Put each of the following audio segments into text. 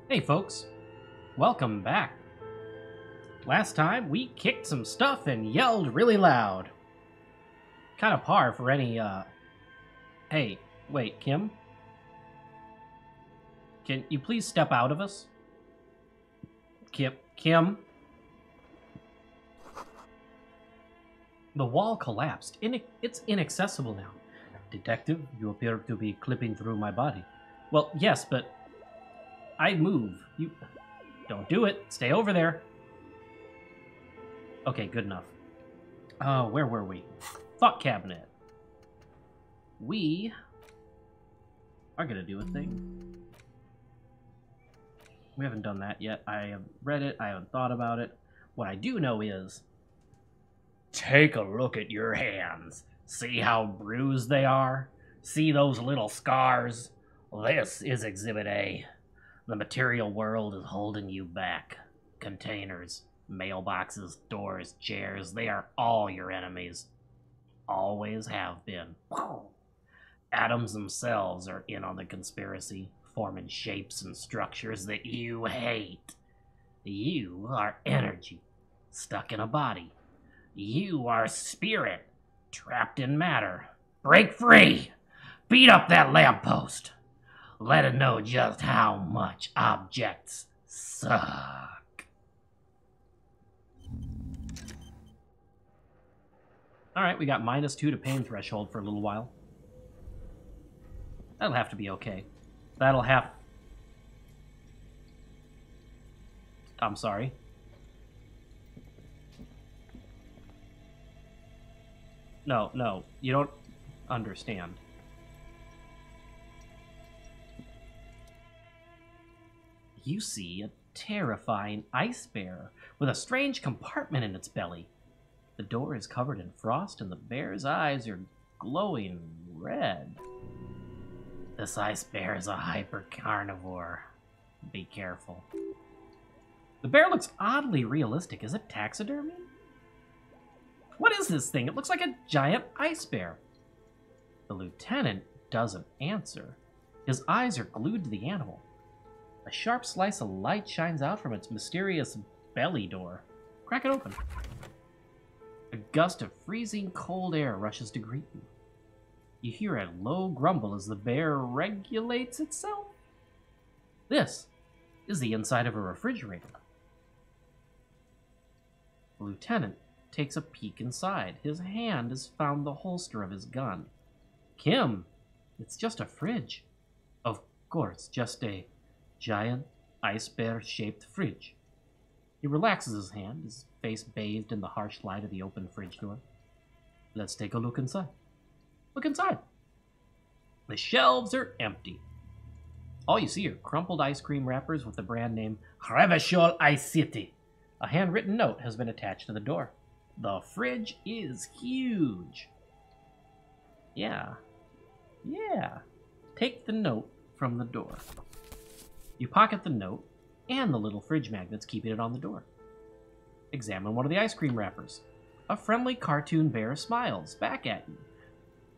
Hey folks, welcome back. Last time we kicked some stuff and yelled really loud. Kind of par for any, Hey, wait, Kim? Can you please step out of us? Kim? The wall collapsed. It's inaccessible now. Detective, you appear to be clipping through my body. Well, yes, but I move. You don't do it. Stay over there. Okay, good enough. Where were we? Thought cabinet. We are gonna do a thing. We haven't done that yet. I have read it. I haven't thought about it. What I do know is, take a look at your hands. See how bruised they are? See those little scars? This is Exhibit A. The material world is holding you back. Containers, mailboxes, doors, chairs, they are all your enemies. Always have been. Atoms themselves are in on the conspiracy, forming shapes and structures that you hate. You are energy, stuck in a body. You are spirit, trapped in matter. Break free! Beat up that lamppost! Let it know just how much objects suck. Alright, we got -2 to pain threshold for a little while. That'll have to be okay. I'm sorry. No, you don't understand. You see a terrifying ice bear with a strange compartment in its belly. The door is covered in frost and the bear's eyes are glowing red. This ice bear is a hyper-carnivore. Be careful. The bear looks oddly realistic. Is it taxidermy? What is this thing? It looks like a giant ice bear. The lieutenant doesn't answer. His eyes are glued to the animal. A sharp slice of light shines out from its mysterious belly door. Crack it open. A gust of freezing cold air rushes to greet you. You hear a low grumble as the bear regulates itself. This is the inside of a refrigerator. The lieutenant takes a peek inside. His hand has found the holster of his gun. Kim, it's just a fridge. Of course, just a giant ice bear-shaped fridge. He relaxes his hand, his face bathed in the harsh light of the open fridge door. Let's take a look inside. Look inside. The shelves are empty. All you see are crumpled ice cream wrappers with the brand name Revachol Ice City. A handwritten note has been attached to the door. The fridge is huge. Yeah. Take the note from the door. You pocket the note and the little fridge magnets keeping it on the door. Examine one of the ice cream wrappers. A friendly cartoon bear smiles back at you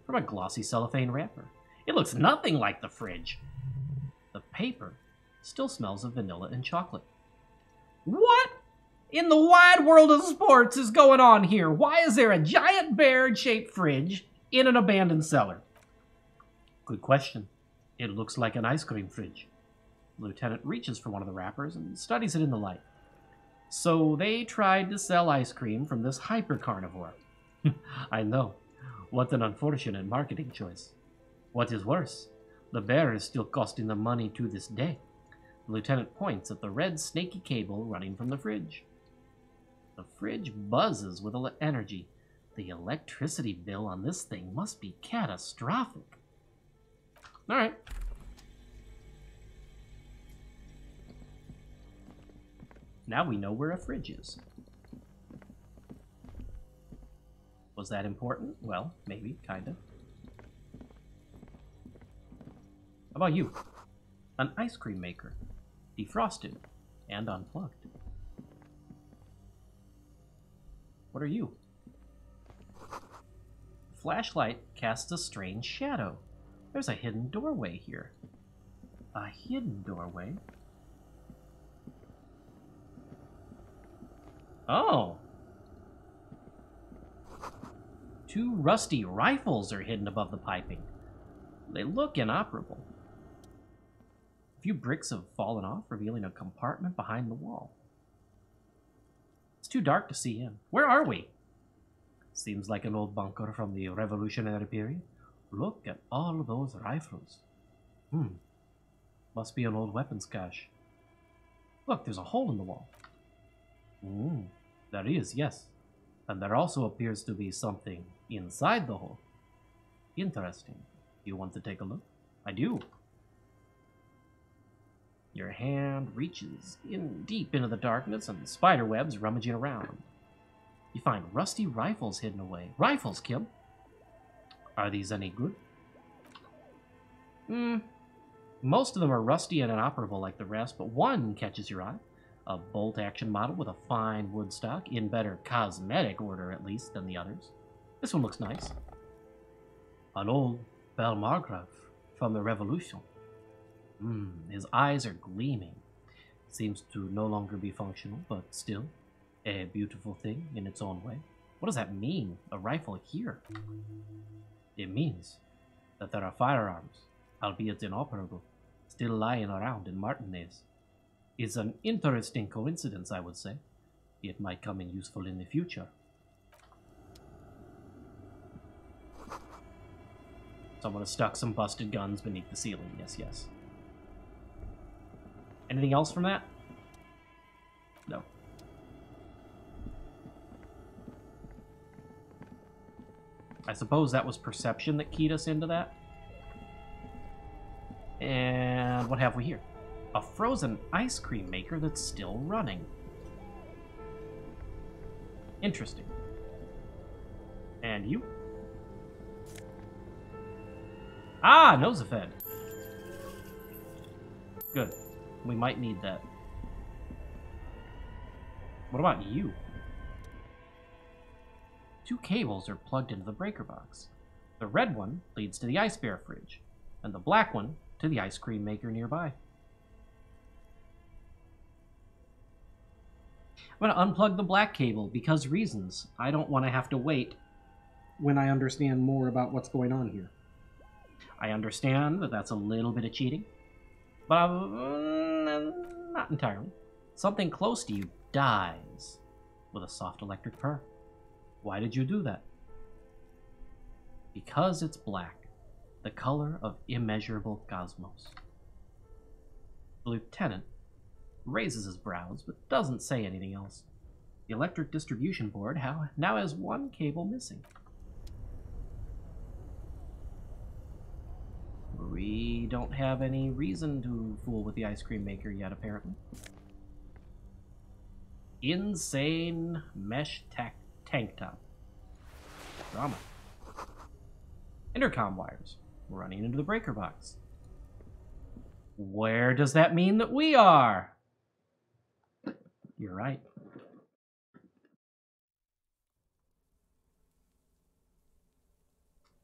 from a glossy cellophane wrapper. It looks nothing like the fridge. The paper still smells of vanilla and chocolate. What in the wide world of sports is going on here? Why is there a giant bear-shaped fridge in an abandoned cellar? Good question. It looks like an ice cream fridge. The lieutenant reaches for one of the wrappers and studies it in the light. So they tried to sell ice cream from this hyper-carnivore. I know. What an unfortunate marketing choice. What is worse, the bear is still costing them money to this day. The lieutenant points at the red snaky cable running from the fridge. The fridge buzzes with energy. The electricity bill on this thing must be catastrophic. All right. Now we know where a fridge is. Was that important? Well, maybe, kind of. How about you? An ice cream maker. Defrosted and unplugged. What are you? Flashlight casts a strange shadow. There's a hidden doorway here. A hidden doorway? Oh. 2 rusty rifles are hidden above the piping. They look inoperable. A few bricks have fallen off, revealing a compartment behind the wall. It's too dark to see in. Where are we? Seems like an old bunker from the Revolutionary period. Look at all those rifles. Must be an old weapons cache. Look, there's a hole in the wall. There is, yes. And there also appears to be something inside the hole. Interesting. Do you want to take a look? I do. Your hand reaches in deep into the darkness and spider webs rummaging around. You find rusty rifles hidden away. Rifles, Kim? Are these any good? Most of them are rusty and inoperable like the rest, but one catches your eye. A bolt-action model with a fine wood stock, in better cosmetic order at least than the others. This one looks nice. An old Bell Margrave from the Revolution. His eyes are gleaming. Seems to no longer be functional, but still a beautiful thing in its own way. What does that mean? A rifle here? It means that there are firearms, albeit inoperable, still lying around in Martinez. It's an interesting coincidence, I would say. It might come in useful in the future. Someone has stuck some busted guns beneath the ceiling. Yes, yes. Anything else from that? No. I suppose that was perception that keyed us into that. And what have we here? A frozen ice cream maker that's still running. Interesting. And you? Ah, Nosefed. Good. We might need that. What about you? 2 cables are plugged into the breaker box. The red one leads to the ice bear fridge, and the black one to the ice cream maker nearby. I'm going to unplug the black cable because reasons. I don't want to have to wait when I understand more about what's going on here. I understand that that's a little bit of cheating, but not entirely. Something close to you dies with a soft electric purr. Why did you do that? Because it's black, the color of immeasurable cosmos. The lieutenant raises his brows, but doesn't say anything else. The electric distribution board now has 1 cable missing. We don't have any reason to fool with the ice cream maker yet, apparently. Insane mesh tank top. Drama. Intercom wires running into the breaker box. Where does that mean that we are? You're right.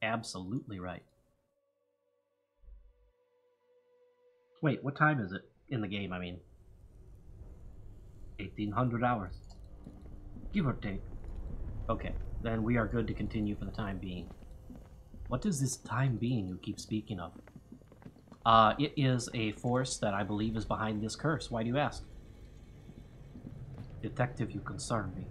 Absolutely right. Wait, what time is it in the game, I mean? 1800 hours. Give or take. Okay, then we are good to continue for the time being. What is this time being you keep speaking of? It is a force that I believe is behind this curse. Why do you ask? Detective, you concern me.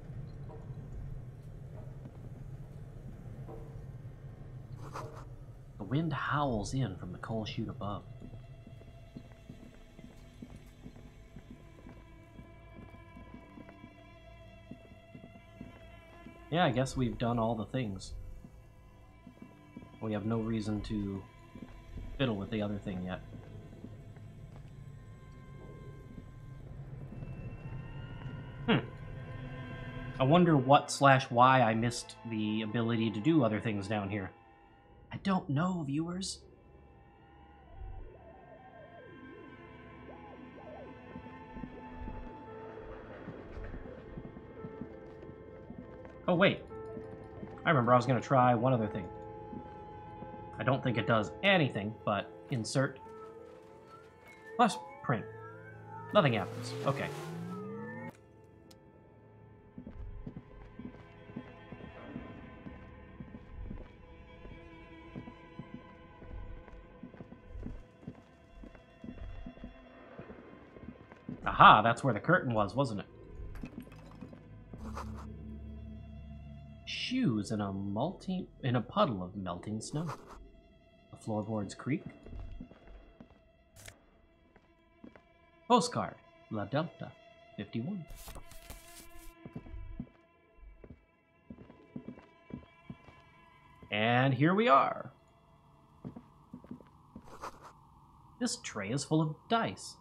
The wind howls in from the coal chute above. Yeah, I guess we've done all the things. We have no reason to fiddle with the other thing yet. I wonder what/why I missed the ability to do other things down here. I don't know, viewers. Oh, wait. I remember I was going to try one other thing. I don't think it does anything, but insert plus print. Nothing happens. Okay. Aha, that's where the curtain was, wasn't it? Shoes in a puddle of melting snow. The floorboards creak. Postcard, La Delta, 51. And here we are. This tray is full of dice.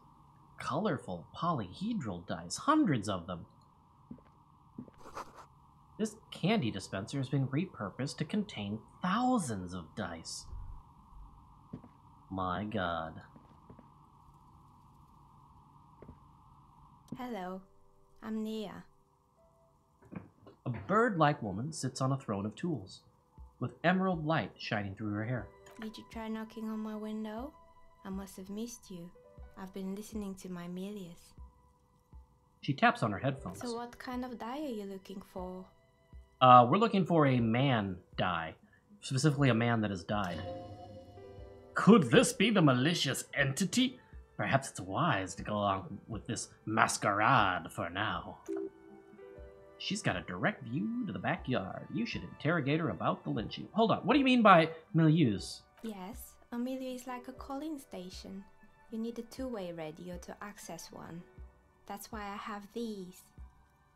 Colorful polyhedral dice, hundreds of them. This candy dispenser has been repurposed to contain thousands of dice. My God. Hello, I'm Nia. A bird-like woman sits on a throne of tools, with emerald light shining through her hair. Did you try knocking on my window? I must have missed you. I've been listening to my Melius. She taps on her headphones. So what kind of die are you looking for? We're looking for a man die. Specifically a man that has died. Could this be the malicious entity? Perhaps it's wise to go along with this masquerade for now. She's got a direct view to the backyard. You should interrogate her about the lynching. Hold on, what do you mean by milieus? Yes, a milieu is like a calling station. You need a two-way radio to access one. That's why I have these.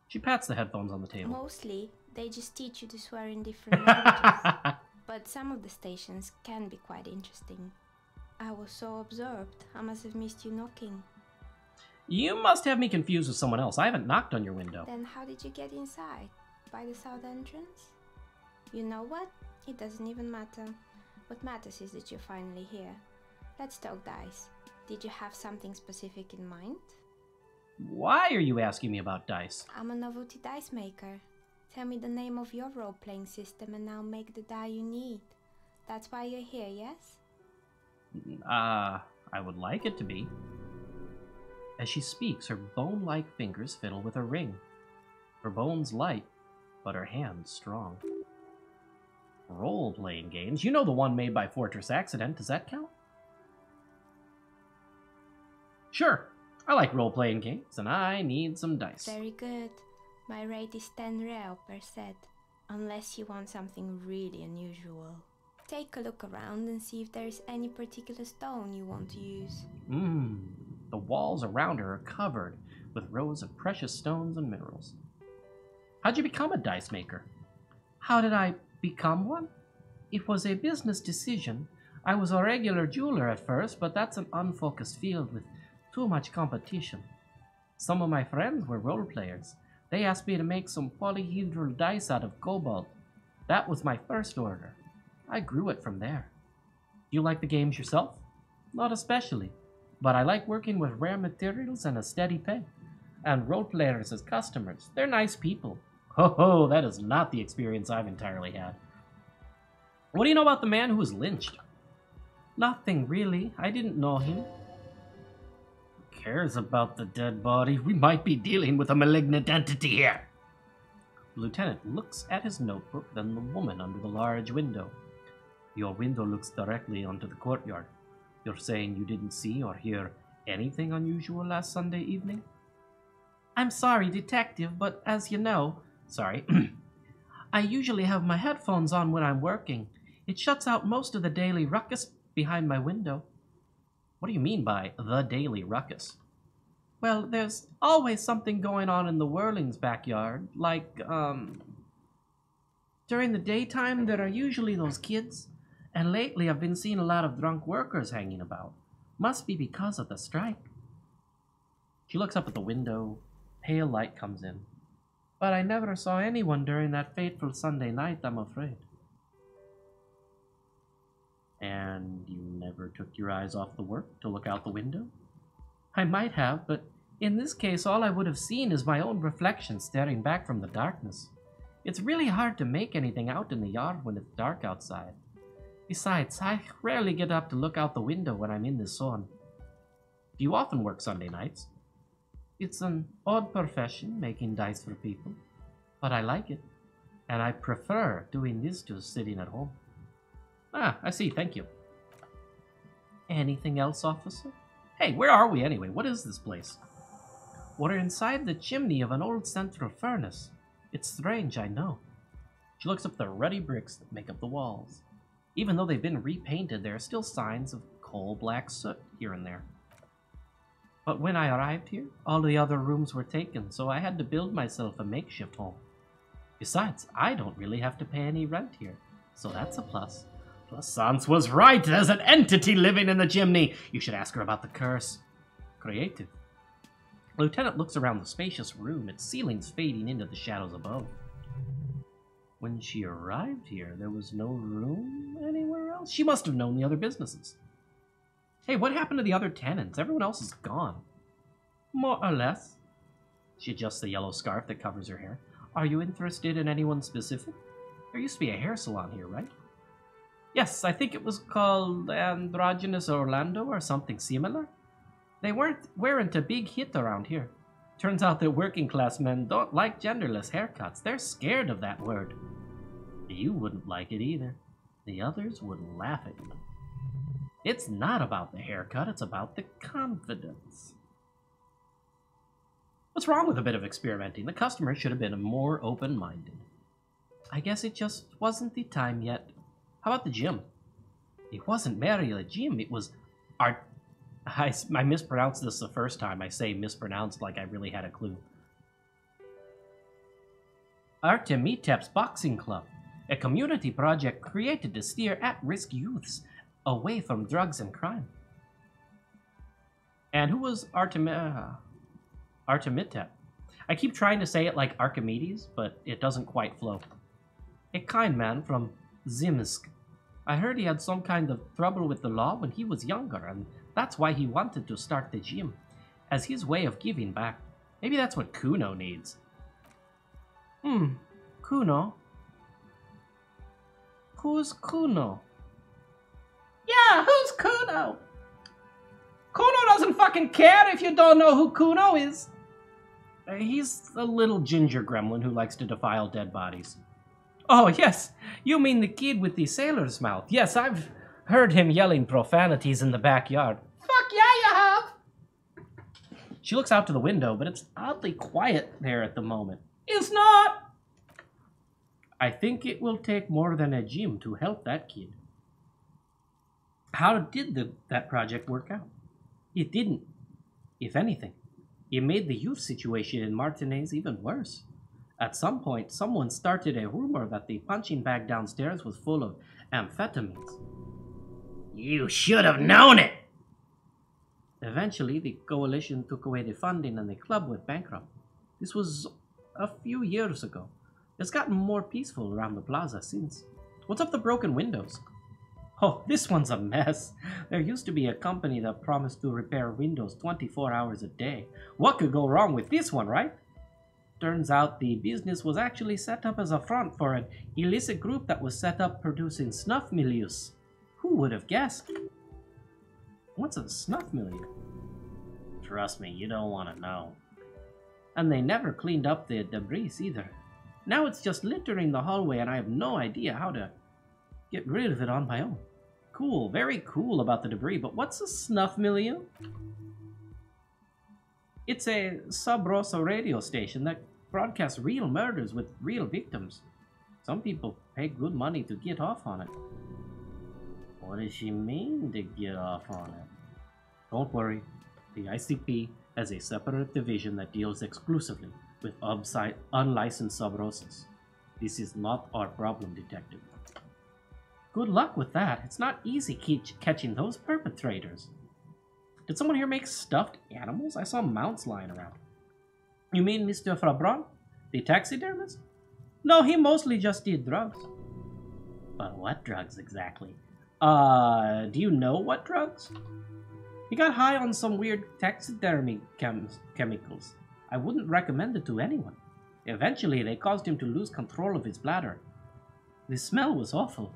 She pats the headphones on the table. Mostly, they just teach you to swear in different languages. But some of the stations can be quite interesting. I was so absorbed, I must have missed you knocking. You must have me confused with someone else. I haven't knocked on your window. Then how did you get inside? By the south entrance? You know what? It doesn't even matter. What matters is that you're finally here. Let's talk dice. Did you have something specific in mind? Why are you asking me about dice? I'm a novelty dice maker. Tell me the name of your role-playing system and I'll make the die you need. That's why you're here, yes? I would like it to be. As she speaks, her bone-like fingers fiddle with a ring. Her bones light, but her hands strong. Role-playing games? You know the one made by Fortress Accident. Does that count? Sure. I like role-playing games, and I need some dice. Very good. My rate is 10 real per set, unless you want something really unusual. Take a look around and see if there is any particular stone you want to use. The walls around her are covered with rows of precious stones and minerals. How'd you become a dice maker? How did I become one? It was a business decision. I was a regular jeweler at first, but that's an unfocused field with too much competition. Some of my friends were role players. They asked me to make some polyhedral dice out of cobalt. That was my first order. I grew it from there. Do you like the games yourself? Not especially, but I like working with rare materials and a steady pay. And role players as customers. They're nice people. Ho ho, that is not the experience I've entirely had. What do you know about the man who was lynched? Nothing really. I didn't know him. Who cares about the dead body? We might be dealing with a malignant entity here. The lieutenant looks at his notebook, then the woman under the large window. Your window looks directly onto the courtyard. You're saying you didn't see or hear anything unusual last Sunday evening? I'm sorry, detective, but as you know... Sorry. I usually have my headphones on when I'm working. It shuts out most of the daily ruckus behind my window. What do you mean by the daily ruckus? Well, there's always something going on in the Whirling's backyard, like, during the daytime, there are usually those kids, and lately I've been seeing a lot of drunk workers hanging about. Must be because of the strike. She looks up at the window. Pale light comes in. But I never saw anyone during that fateful Sunday night, I'm afraid. And you never took your eyes off the work to look out the window? I might have, but in this case all I would have seen is my own reflection staring back from the darkness. It's really hard to make anything out in the yard when it's dark outside. Besides, I rarely get up to look out the window when I'm in the sun. Do you often work Sunday nights? It's an odd profession, making dice for people, but I like it, and I prefer doing this to sitting at home. Ah, I see, thank you. Anything else, officer? Hey, where are we anyway? What is this place? We're inside the chimney of an old central furnace. It's strange, I know. She looks up the ruddy bricks that make up the walls. Even though they've been repainted, there are still signs of coal-black soot here and there. But when I arrived here, all the other rooms were taken, so I had to build myself a makeshift home. Besides, I don't really have to pay any rent here, so that's a plus. Plus, Sans was right. There's an entity living in the chimney. You should ask her about the curse. Creative. Lieutenant looks around the spacious room, its ceilings fading into the shadows above. When she arrived here, there was no room anywhere else. She must have known the other businesses. Hey, what happened to the other tenants? Everyone else is gone. More or less. She adjusts the yellow scarf that covers her hair. Are you interested in anyone specific? There used to be a hair salon here, right? Yes, I think it was called Androgynous Orlando or something similar. They weren't a big hit around here. Turns out that working class men don't like genderless haircuts. They're scared of that word. You wouldn't like it either. The others would laugh at you. It's not about the haircut, it's about the confidence. What's wrong with a bit of experimenting? The customer should have been more open-minded. I guess it just wasn't the time yet. How about the gym? It wasn't merely a gym, it was art. I mispronounced this the first time. I say mispronounced like I really had a clue. Artemitep's Boxing Club, a community project created to steer at-risk youths away from drugs and crime. And who was Artemitep? I keep trying to say it like Archimedes, but it doesn't quite flow. A kind man from Zimsk. I heard he had some kind of trouble with the law when he was younger, and that's why he wanted to start the gym, as his way of giving back. Maybe that's what Kuno needs. Kuno? Who's Kuno? Yeah, who's Kuno? Kuno doesn't fucking care if you don't know who Kuno is. He's a little ginger gremlin who likes to defile dead bodies. Oh, yes, you mean the kid with the sailor's mouth. Yes, I've heard him yelling profanities in the backyard. Fuck yeah, you have! She looks out to the window, but it's oddly quiet there at the moment. It's not! I think it will take more than a gym to help that kid. How did that project work out? It didn't. If anything, it made the youth situation in Martinez even worse. At some point, someone started a rumor that the punching bag downstairs was full of amphetamines. You should have known it! Eventually, the coalition took away the funding and the club went bankrupt. This was a few years ago. It's gotten more peaceful around the plaza since. What's up the broken windows? Oh, this one's a mess. There used to be a company that promised to repair windows 24 hours a day. What could go wrong with this one, right? Turns out the business was actually set up as a front for an illicit group that was set up producing snuff milieux. Who would have guessed? What's a snuff milieu? Trust me, you don't want to know. And they never cleaned up the debris either. Now it's just littering the hallway and I have no idea how to get rid of it on my own. Cool, very cool about the debris, but what's a snuff milieu? It's a sub-rosa radio station that broadcasts real murders with real victims. Some people pay good money to get off on it. What does she mean to get off on it? Don't worry, the ICP has a separate division that deals exclusively with unlicensed sub-rosas. This is not our problem, Detective. Good luck with that. It's not easy catching those perpetrators. Did someone here make stuffed animals? I saw mounts lying around. You mean Mr. Fabron, the taxidermist? No, he mostly just did drugs. But what drugs exactly? Do you know what drugs? He got high on some weird taxidermy chemicals. I wouldn't recommend it to anyone. Eventually, they caused him to lose control of his bladder. The smell was awful.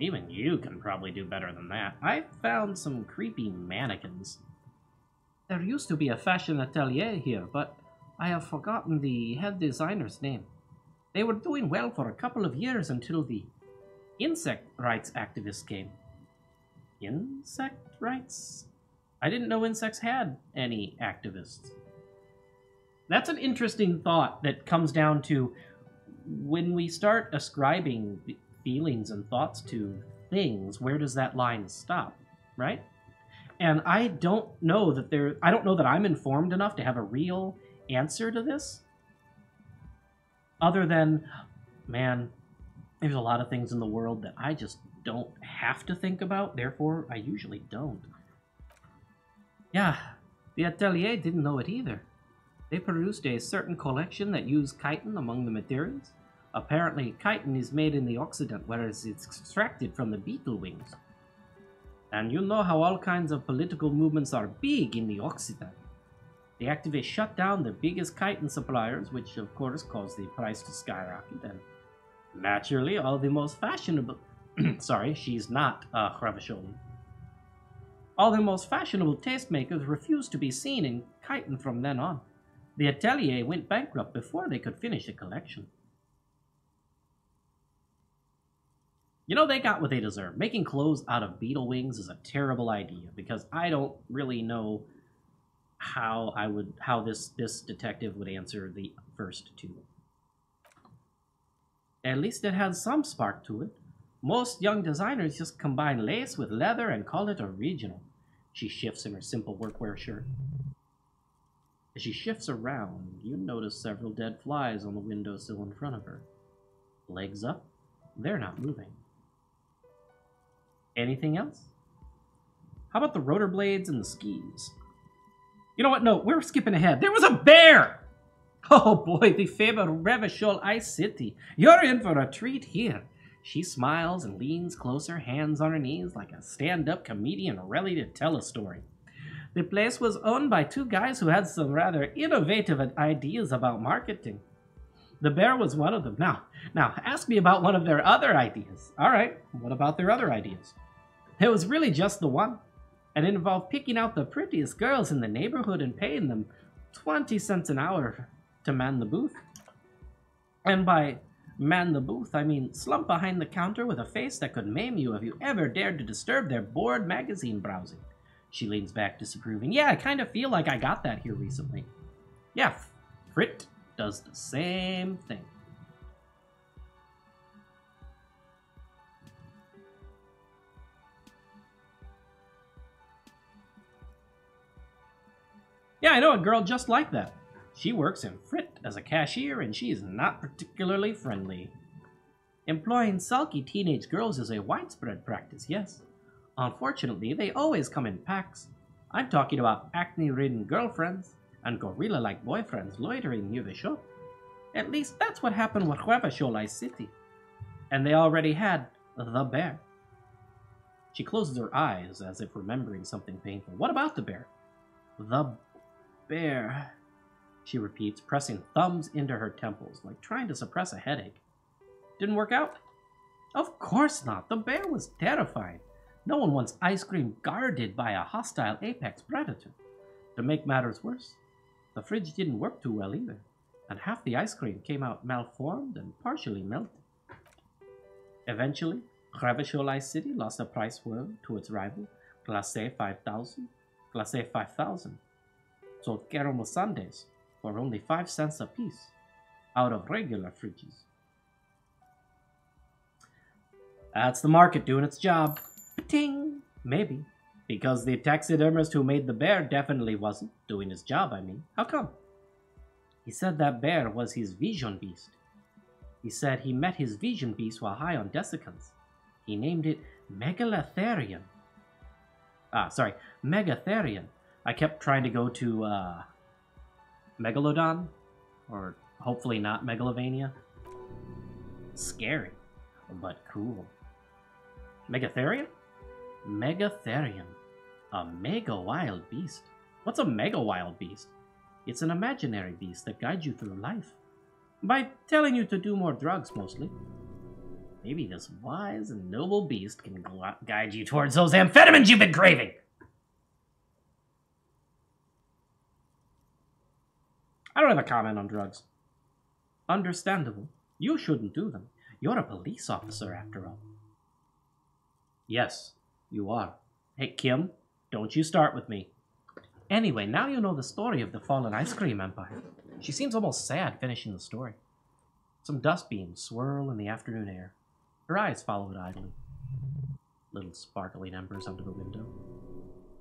Even you can probably do better than that. I found some creepy mannequins. There used to be a fashion atelier here, but I have forgotten the head designer's name. They were doing well for a couple of years until the insect rights activists came. Insect rights? I didn't know insects had any activists. That's an interesting thought that comes down to when we start ascribing feelings and thoughts to things, where does that line stop, right? And I don't know that I'm informed enough to have a real answer to this. Other than, man, there's a lot of things in the world that I just don't have to think about, therefore I usually don't. Yeah, the Atelier didn't know it either. They produced a certain collection that used chitin among the materials. Apparently, chitin is made in the Occident, whereas it's extracted from the beetle wings. And you know how all kinds of political movements are big in the Occident. The activists shut down the biggest chitin suppliers, which of course caused the price to skyrocket, and naturally all the most fashionable... Sorry, she's not Hrevasholi. All the most fashionable tastemakers refused to be seen in chitin from then on. The Atelier went bankrupt before they could finish the collection. You know, they got what they deserve. Making clothes out of beetle wings is a terrible idea, because I don't really know how this detective would answer the first two. At least it has some spark to it. Most young designers just combine lace with leather and call it original. She shifts in her simple workwear shirt. As she shifts around, you notice several dead flies on the windowsill in front of her. Legs up, they're not moving. Anything else? How about the rotor blades and the skis? You know what? No, we're skipping ahead. There was a bear! Oh boy, the fabled Revachol Ice City. You're in for a treat here. She smiles and leans closer, hands on her knees, like a stand-up comedian ready to tell a story. The place was owned by two guys who had some rather innovative ideas about marketing. The bear was one of them. Now, ask me about one of their other ideas. All right, what about their other ideas? It was really just the one, and it involved picking out the prettiest girls in the neighborhood and paying them 20 cents an hour to man the booth. And by man the booth, I mean slump behind the counter with a face that could maim you if you ever dared to disturb their bored magazine browsing. She leans back, disapproving. Yeah, I kind of feel like I got that here recently. Yeah, Frit does the same thing. Yeah, I know a girl just like that. She works in Frit as a cashier, and she is not particularly friendly. Employing sulky teenage girls is a widespread practice, yes. Unfortunately, they always come in packs. I'm talking about acne-ridden girlfriends and gorilla-like boyfriends loitering near the shop. At least that's what happened with Hrevashol City. And they already had the bear. She closes her eyes as if remembering something painful. What about the bear? The bear, she repeats, pressing thumbs into her temples, like trying to suppress a headache. Didn't work out? Of course not. The bear was terrified. No one wants ice cream guarded by a hostile apex predator. To make matters worse, the fridge didn't work too well either, and half the ice cream came out malformed and partially melted. Eventually, Hrevashol City lost a price war to its rival, Glacé 5000. Glacé 5000 sold caramel sundaes for only 5 cents a piece, out of regular fridges. That's the market doing its job. Ting! Maybe. Because the taxidermist who made the bear definitely wasn't doing his job, I mean. How come? He said that bear was his vision beast. He said he met his vision beast while high on desiccants. He named it Megaletherian. Megatherian. I kept trying to go to, Megalodon? Or hopefully not Megalovania. Scary, but cool. Megatherian? Megatherian. A mega wild beast. What's a mega wild beast? It's an imaginary beast that guides you through life. By telling you to do more drugs, mostly. Maybe this wise and noble beast can guide you towards those amphetamines you've been craving. I don't have a comment on drugs. Understandable. You shouldn't do them. You're a police officer, after all. Yes, you are. Hey, Kim, don't you start with me. Anyway, now you know the story of the fallen ice cream empire. She seems almost sad finishing the story. Some dust beams swirl in the afternoon air. Her eyes follow it idly. Little sparkling embers under the window.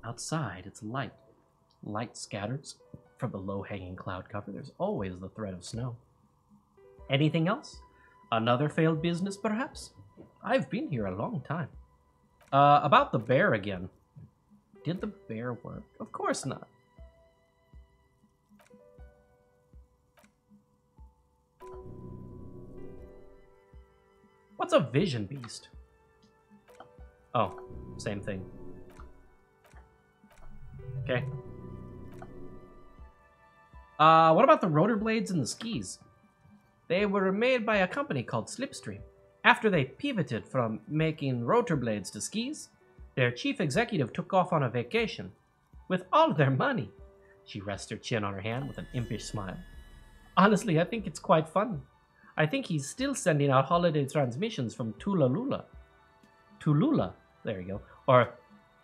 Outside, it's light. Light scatters from the low-hanging cloud cover. There's always the threat of snow. Anything else? Another failed business, perhaps? I've been here a long time. About the bear again. Did the bear work? Of course not. What's a vision beast? Oh, same thing. Okay. What about the rotor blades and the skis? They were made by a company called Slipstream. After they pivoted from making rotor blades to skis, their chief executive took off on a vacation with all their money. She rests her chin on her hand with an impish smile. Honestly, I think it's quite funny. I think he's still sending out holiday transmissions from Tulula, there you go, or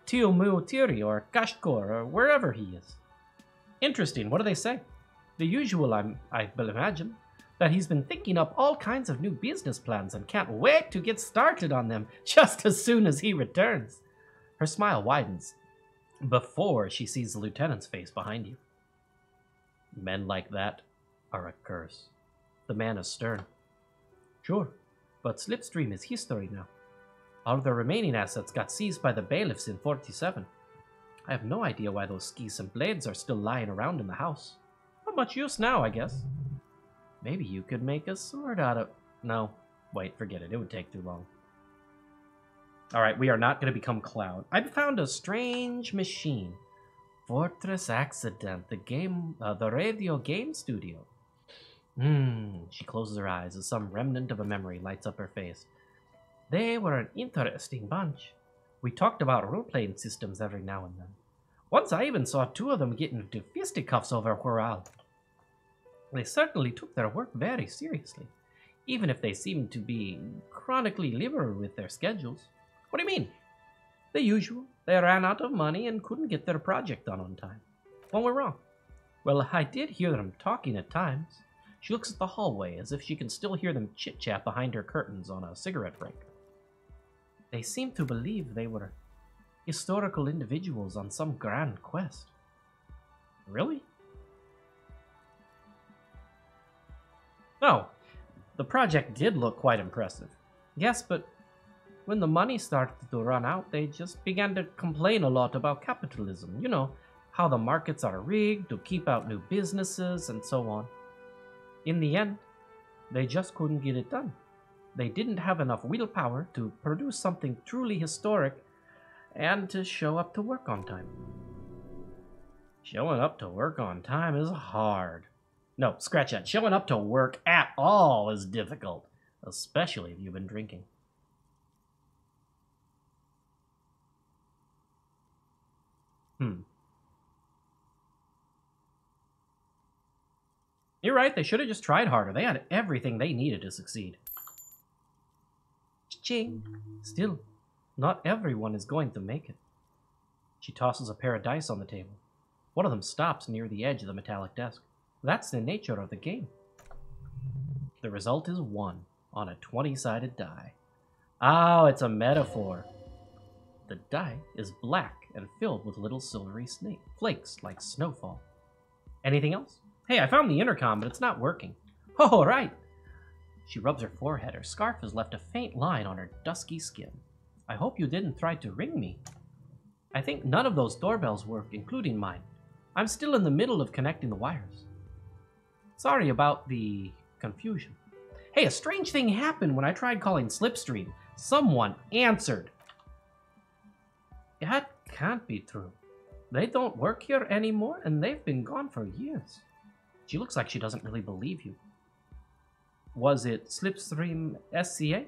Tiumutiri or Kashkor or wherever he is. Interesting, what do they say? The usual, I will imagine, that he's been thinking up all kinds of new business plans and can't wait to get started on them just as soon as he returns. Her smile widens before she sees the lieutenant's face behind you. Men like that are a curse. The man is stern. Sure, but Slipstream is history now. All of the remaining assets got seized by the bailiffs in 47. I have no idea why those skis and blades are still lying around in the house. Not much use now, I guess. Maybe you could make a sword out of... No, wait, forget it. It would take too long. Alright, we are not going to become Cloud. I found a strange machine. Fortress Accident, the radio game studio. She closes her eyes as some remnant of a memory lights up her face. They were an interesting bunch. We talked about role-playing systems every now and then. Once I even saw two of them get into fisticuffs over Hural. They certainly took their work very seriously, even if they seemed to be chronically liberal with their schedules. What do you mean? The usual. They ran out of money and couldn't get their project done on time. When we're wrong. Well, I did hear them talking at times. She looks at the hallway as if she can still hear them chit-chat behind her curtains on a cigarette break. They seemed to believe they were historical individuals on some grand quest. Really? No, the project did look quite impressive. Yes, but when the money started to run out, they just began to complain a lot about capitalism. You know, how the markets are rigged to keep out new businesses and so on. In the end, they just couldn't get it done. They didn't have enough willpower to produce something truly historic and to show up to work on time. Showing up to work on time is hard. No, scratch that. Showing up to work at all is difficult, especially if you've been drinking. You're right, they should have just tried harder. They had everything they needed to succeed. Ching. Still, not everyone is going to make it. She tosses a pair of dice on the table. One of them stops near the edge of the metallic desk. That's the nature of the game. The result is 1 on a 20-sided die. Oh, it's a metaphor. The die is black and filled with little silvery flakes like snowfall. Anything else? Hey, I found the intercom, but it's not working. Oh, right. She rubs her forehead. Her scarf has left a faint line on her dusky skin. I hope you didn't try to ring me. I think none of those doorbells work, including mine. I'm still in the middle of connecting the wires. Sorry about the confusion. Hey, a strange thing happened when I tried calling Slipstream. Someone answered. That can't be true. They don't work here anymore, and they've been gone for years. She looks like she doesn't really believe you. Was it Slipstream SCA?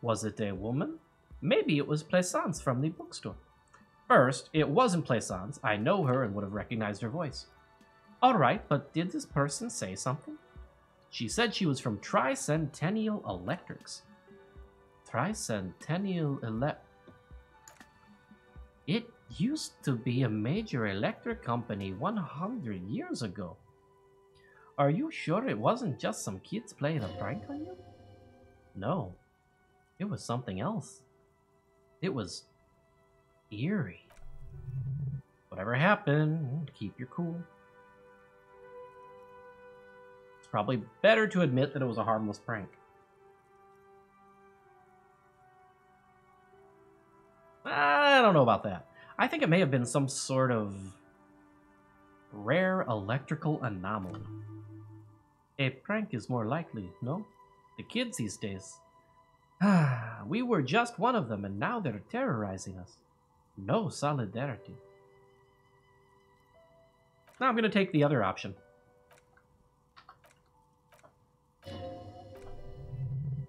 Was it a woman? Maybe it was Plaisance from the bookstore. First, it wasn't Plaisance. I know her and would have recognized her voice. All right, but did this person say something? She said she was from Tricentennial Electrics. Tricentennial It used to be a major electric company 100 years ago. Are you sure it wasn't just some kids playing a prank on you? No, it was something else. It was eerie. Whatever happened, keep your cool. It's probably better to admit that it was a harmless prank. I don't know about that. I think it may have been some sort of rare electrical anomaly. A prank is more likely, no? The kids these days. We were just one of them, and now they're terrorizing us. No solidarity. Now I'm going to take the other option.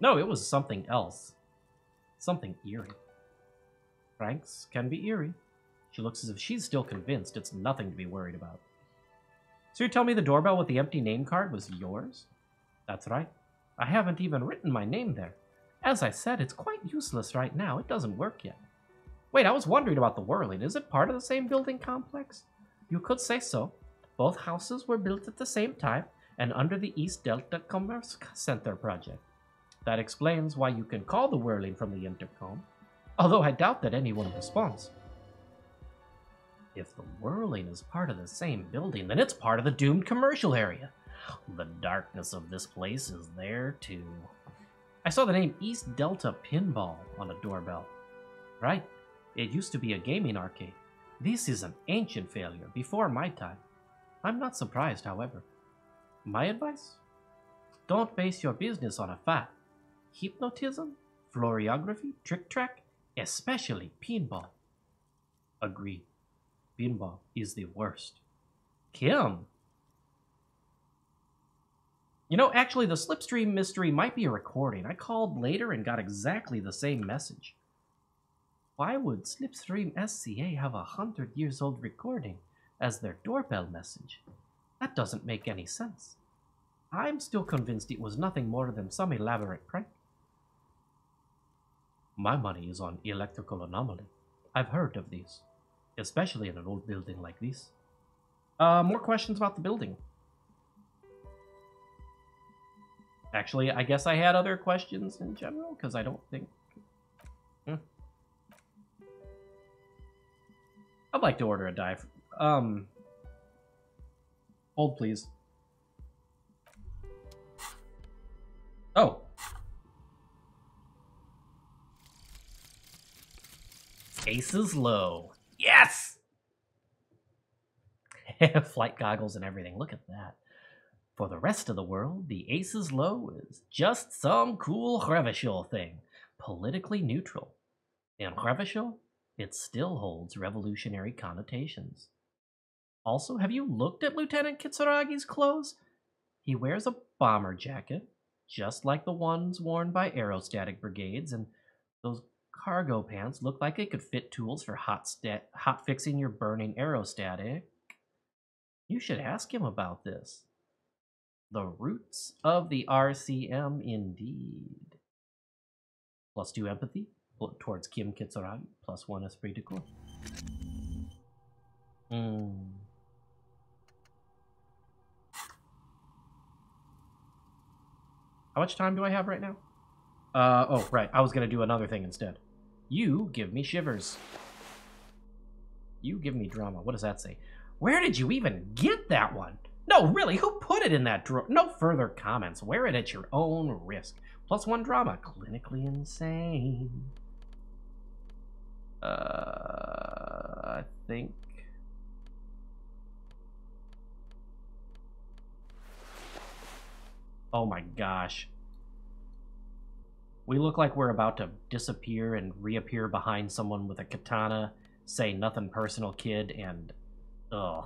No, it was something else. Something eerie. Pranks can be eerie. She looks as if she's still convinced it's nothing to be worried about. So you tell me the doorbell with the empty name card was yours? That's right. I haven't even written my name there. As I said, it's quite useless right now. It doesn't work yet. Wait, I was wondering about the whirling. Is it part of the same building complex? You could say so. Both houses were built at the same time and under the East Delta Commerce Center project. That explains why you can call the whirling from the intercom, although I doubt that anyone responds. If the whirling is part of the same building, then it's part of the doomed commercial area. The darkness of this place is there too. I saw the name East Delta Pinball on a doorbell. Right, it used to be a gaming arcade. This is an ancient failure, before my time. I'm not surprised, however. My advice? Don't base your business on a fact. Hypnotism, floriography, trick-track, especially pinball. Agreed. Pinball is the worst. Kim! You know, actually, the Slipstream mystery might be a recording. I called later and got exactly the same message. Why would Slipstream SCA have 100 years old recording as their doorbell message? That doesn't make any sense. I'm still convinced it was nothing more than some elaborate prank. My money is on electrical anomaly. I've heard of these, especially in an old building like this. More questions about the building. Actually, I guess I had other questions in general, because I don't think... I'd like to order a dive. Hold, please. Oh. Aces low. Yes! Flight goggles and everything. Look at that. For the rest of the world, the aces low is just some cool Hrevishul thing. Politically neutral. In Hrevishul, it still holds revolutionary connotations. Also, have you looked at Lieutenant Kitsuragi's clothes? He wears a bomber jacket, just like the ones worn by aerostatic brigades, and those cargo pants look like they could fit tools for hot fixing your burning aerostatic. You should ask him about this. The roots of the RCM, indeed. +2 empathy towards Kim Kitsuragi, +1 esprit de corps. How much time do I have right now? Oh, right. I was going to do another thing instead. You give me shivers. You give me drama. What does that say? Where did you even get that one? No, really, who put it in that drawer? No further comments. Wear it at your own risk. +1 drama. Clinically insane. I think... Oh my gosh. We look like we're about to disappear and reappear behind someone with a katana, say nothing personal, kid, and... Ugh.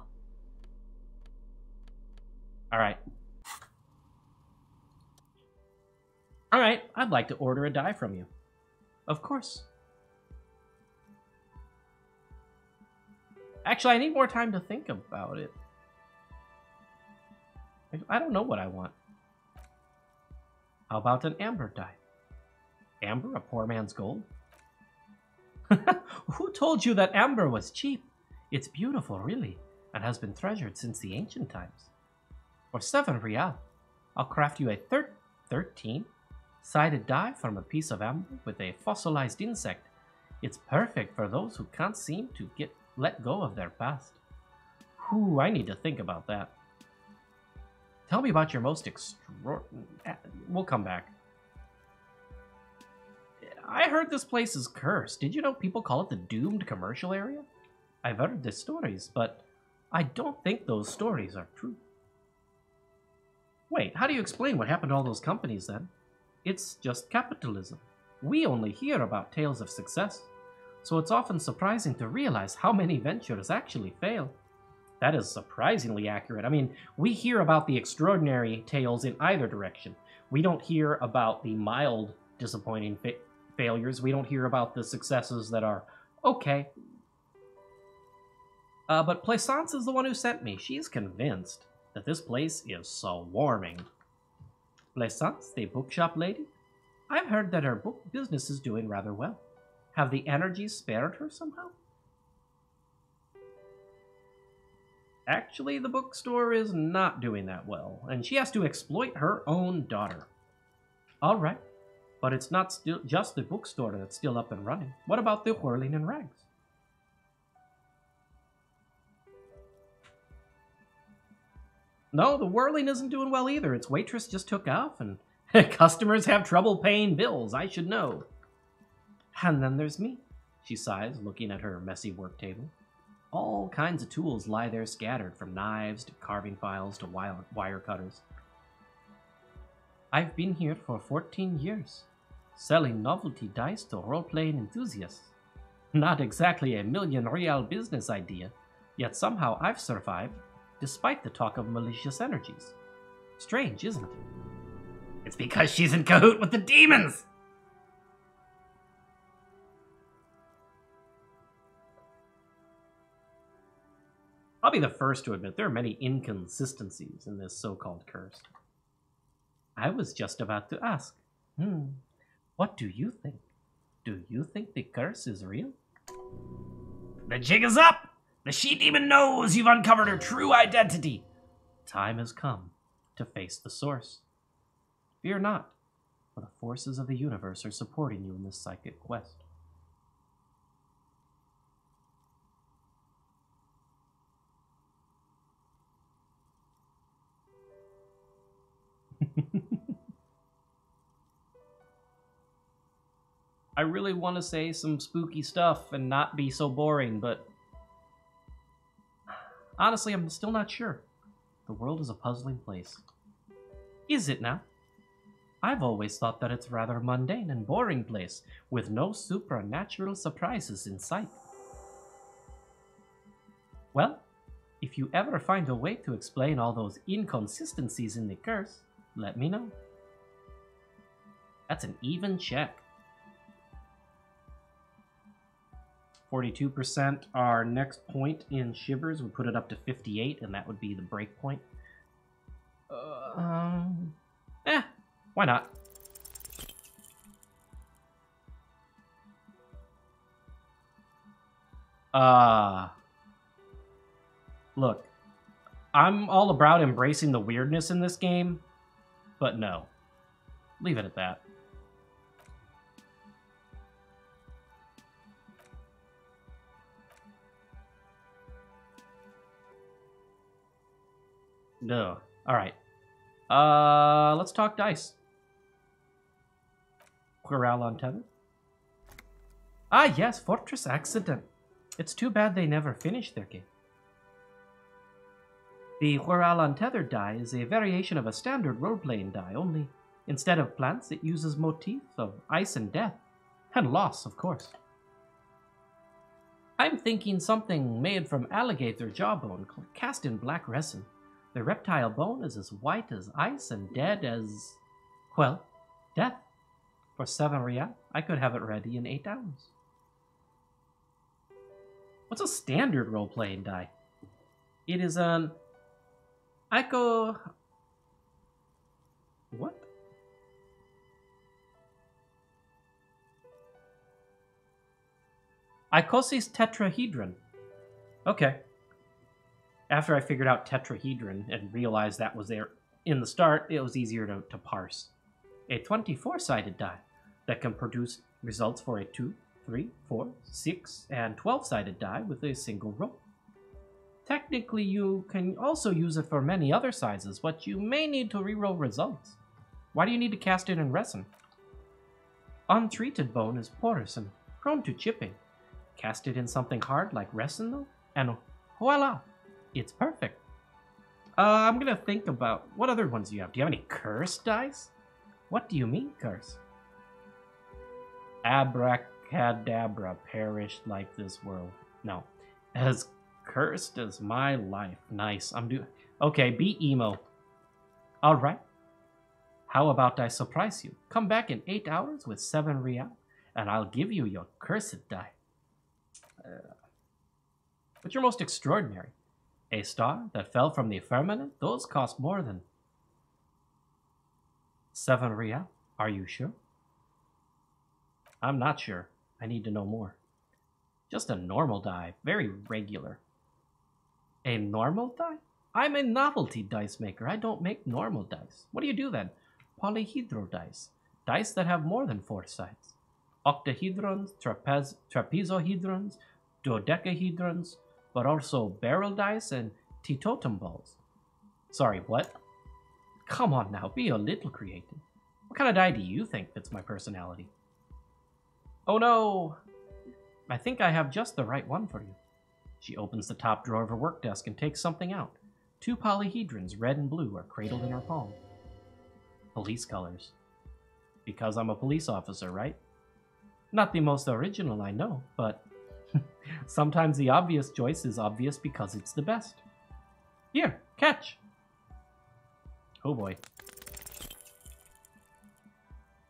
Alright. Alright, I'd like to order a die from you. Of course. Actually, I need more time to think about it. I don't know what I want. How about an amber die? Amber, a poor man's gold? Who told you that amber was cheap? It's beautiful, really, and has been treasured since the ancient times. For 7 real, I'll craft you a 13-sided die from a piece of amber with a fossilized insect. It's perfect for those who can't seem to let go of their past. Whew, I need to think about that. Tell me about your most extraordinary... We'll come back. I heard this place is cursed. Did you know people call it the doomed commercial area? I've heard the stories, but I don't think those stories are true. Wait, how do you explain what happened to all those companies then? It's just capitalism. We only hear about tales of success, so it's often surprising to realize how many ventures actually fail. That is surprisingly accurate. I mean, we hear about the extraordinary tales in either direction. We don't hear about the mild, disappointing failures. We don't hear about the successes that are okay. But Plaisance is the one who sent me. She's convinced that this place is swarming. Plaisance, the bookshop lady? I've heard that her book business is doing rather well. Have the energies spared her somehow? Actually, the bookstore is not doing that well, and she has to exploit her own daughter. Alright, but it's not just the bookstore that's still up and running. What about the whirling in rags? No, the whirling isn't doing well either. Its waitress just took off, and customers have trouble paying bills. I should know. And then there's me, she sighs, looking at her messy work table. All kinds of tools lie there scattered, from knives to carving files to wire cutters. I've been here for 14 years, selling novelty dice to role-playing enthusiasts. Not exactly a million-real business idea, yet somehow I've survived, despite the talk of malicious energies. Strange, isn't it? It's because she's in cahoot with the demons! I'll be the first to admit there are many inconsistencies in this so-called curse. I was just about to ask. What do you think? Do you think the curse is real? The jig is up! The she-demon knows you've uncovered her true identity! Time has come to face the source. Fear not, for the forces of the universe are supporting you in this psychic quest. I really want to say some spooky stuff and not be so boring, but honestly, I'm still not sure. The world is a puzzling place. Is it now? I've always thought that it's a rather mundane and boring place, with no supernatural surprises in sight. Well, if you ever find a way to explain all those inconsistencies in the curse, let me know. That's an even check. 42% our next point in Shivers would put it up to 58, and that would be the break point. Why not? Look, I'm all about embracing the weirdness in this game, but no. Leave it at that. No. Alright. Let's talk dice. Corral on tether. Ah, yes, Fortress Accident. It's too bad they never finished their game. The Whirl Untethered die is a variation of a standard role-playing die, only instead of plants, it uses motifs of ice and death. And loss, of course. I'm thinking something made from alligator jawbone cast in black resin. The reptile bone is as white as ice and dead as, well, death. For 7 real, I could have it ready in 8 hours. What's a standard role-playing die? It is an Ico... What? Icosis tetrahedron. Okay. After I figured out tetrahedron and realized that was there in the start, it was easier to parse. A 24-sided die that can produce results for a 2, 3, 4, 6, and 12-sided die with a single roll. Technically, you can also use it for many other sizes, but you may need to reroll results. Why do you need to cast it in resin? Untreated bone is porous and prone to chipping. Cast it in something hard like resin, though, and voila, it's perfect. I'm gonna think about what other ones do you have. Do you have any curse dice? What do you mean, curse? Abracadabra, perish like this world. No, as cursed as my life. Nice. Okay, be emo. All right. How about I surprise you? Come back in 8 hours with 7 real, and I'll give you your cursed die. What's your most extraordinary? A star that fell from the firmament? Those cost more than 7 real. Are you sure? I'm not sure. I need to know more. Just a normal die. Very regular. A normal die? I'm a novelty dice maker. I don't make normal dice. What do you do then? Polyhedral dice. Dice that have more than 4 sides. Octahedrons, trapezohedrons, dodecahedrons, but also barrel dice and teetotum balls. Sorry, what? Come on now, be a little creative. What kind of die do you think fits my personality? Oh no! I think I have just the right one for you. She opens the top drawer of her work desk and takes something out. 2 polyhedrons, red and blue, are cradled in her palm. Police colors. Because I'm a police officer, right? Not the most original, I know, but sometimes the obvious choice is obvious because it's the best. Here, catch! Oh boy.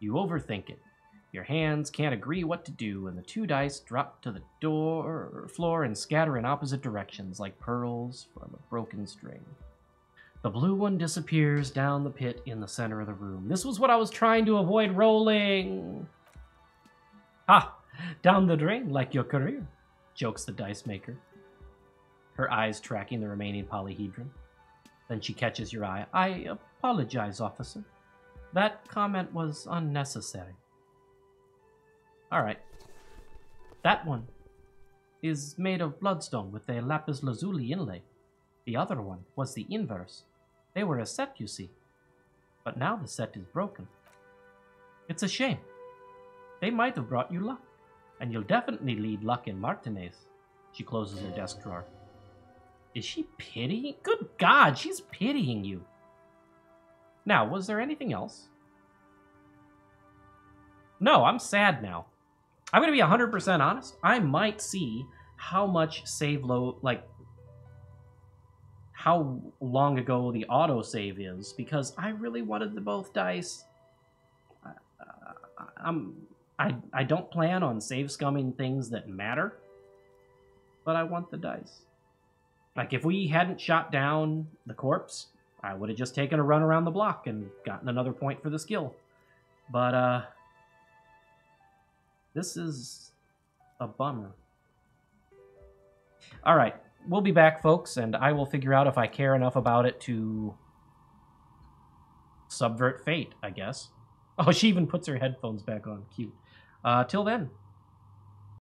You overthink it. Your hands can't agree what to do, and the 2 dice drop to the floor and scatter in opposite directions like pearls from a broken string. The blue one disappears down the pit in the center of the room. This was what I was trying to avoid rolling. Ha! Down the drain like your career, jokes the dice maker, her eyes tracking the remaining polyhedron. Then she catches your eye. I apologize, officer. That comment was unnecessary. Alright. That one is made of bloodstone with a lapis lazuli inlay. The other one was the inverse. They were a set, you see. But now the set is broken. It's a shame. They might have brought you luck. And you'll definitely lead luck in Martinez. She closes her desk drawer. Is she pitying? Good God, she's pitying you. Now, was there anything else? No, I'm sad now. I'm going to be 100% honest. I might see how much save load, like, how long ago the autosave is, because I really wanted the both dice. I don't plan on save scumming things that matter, but I want the dice. Like, if we hadn't shot down the corpse, I would have just taken a run around the block and gotten another point for the skill. But, this is a bummer. Alright, we'll be back, folks, and I will figure out if I care enough about it to subvert fate, I guess. Oh, she even puts her headphones back on. Cute. Till then.